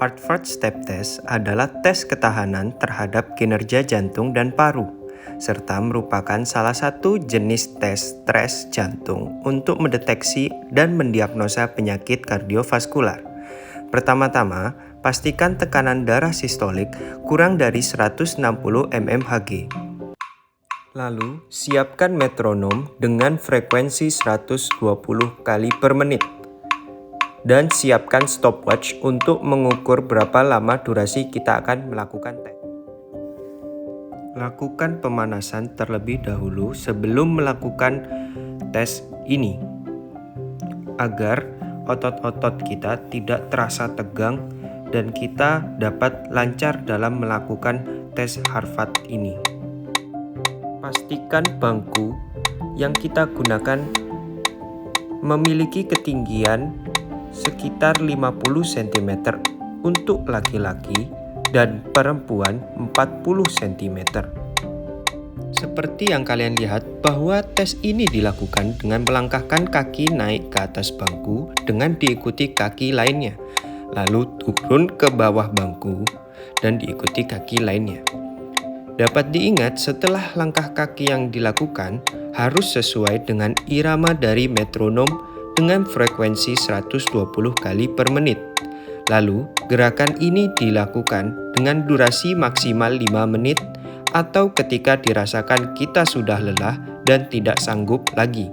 Hartford Step Test adalah tes ketahanan terhadap kinerja jantung dan paru, serta merupakan salah satu jenis tes stres jantung untuk mendeteksi dan mendiagnosa penyakit kardiovaskular. Pertama-tama, pastikan tekanan darah sistolik kurang dari 160 mmHg. Lalu, siapkan metronom dengan frekuensi 120 kali per menit. Dan siapkan stopwatch untuk mengukur berapa lama durasi kita akan melakukan tes. Lakukan pemanasan terlebih dahulu sebelum melakukan tes ini, agar otot-otot kita tidak terasa tegang dan kita dapat lancar dalam melakukan tes Hartford ini. Pastikan bangku yang kita gunakan memiliki ketinggian sekitar 50 cm untuk laki-laki dan perempuan 40 cm. Seperti yang kalian lihat bahwa tes ini dilakukan dengan melangkahkan kaki naik ke atas bangku dengan diikuti kaki lainnya, lalu turun ke bawah bangku dan diikuti kaki lainnya. Dapat diingat setelah langkah kaki yang dilakukan harus sesuai dengan irama dari metronom dengan frekuensi 120 kali per menit. Lalu, gerakan ini dilakukan dengan durasi maksimal 5 menit atau ketika dirasakan kita sudah lelah dan tidak sanggup lagi.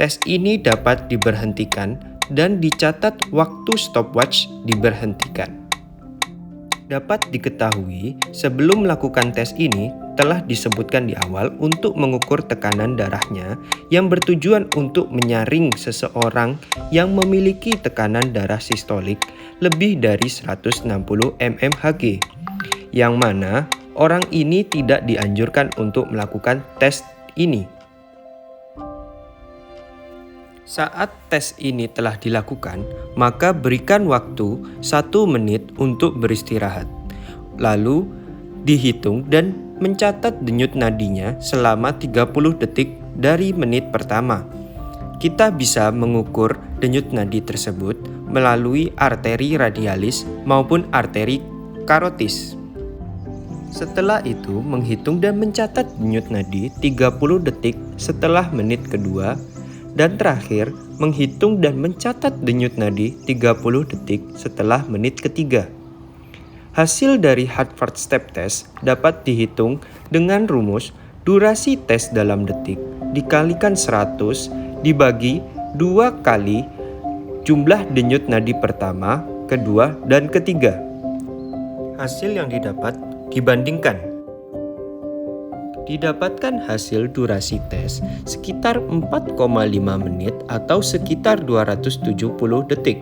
Tes ini dapat diberhentikan dan dicatat waktu stopwatch diberhentikan. Dapat diketahui, sebelum melakukan tes ini telah disebutkan di awal untuk mengukur tekanan darahnya yang bertujuan untuk menyaring seseorang yang memiliki tekanan darah sistolik lebih dari 160 mmHg, yang mana orang ini tidak dianjurkan untuk melakukan tes ini. Saat tes ini telah dilakukan, maka berikan waktu 1 menit untuk beristirahat. Lalu dihitung dan mencatat denyut nadinya selama 30 detik dari menit pertama. Kita bisa mengukur denyut nadi tersebut melalui arteri radialis maupun arteri karotis. Setelah itu, menghitung dan mencatat denyut nadi 30 detik setelah menit kedua. Dan terakhir, menghitung dan mencatat denyut nadi 30 detik setelah menit ketiga. Hasil dari Hartford Step Test dapat dihitung dengan rumus durasi tes dalam detik dikalikan 100 dibagi 2 kali jumlah denyut nadi pertama, kedua, dan ketiga. Hasil yang didapat dibandingkan. Didapatkan hasil durasi tes sekitar 4,5 menit atau sekitar 270 detik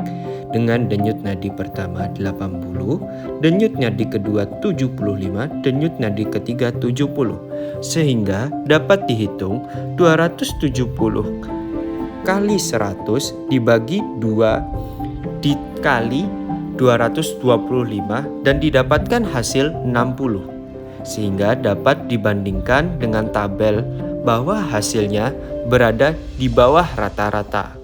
dengan denyut nadi pertama 80, denyut nadi kedua 75, denyut nadi ketiga 70. Sehingga dapat dihitung 270 kali 100 dibagi 2 dikali 225 dan didapatkan hasil 60. Sehingga dapat dibandingkan dengan tabel bahwa hasilnya berada di bawah rata-rata.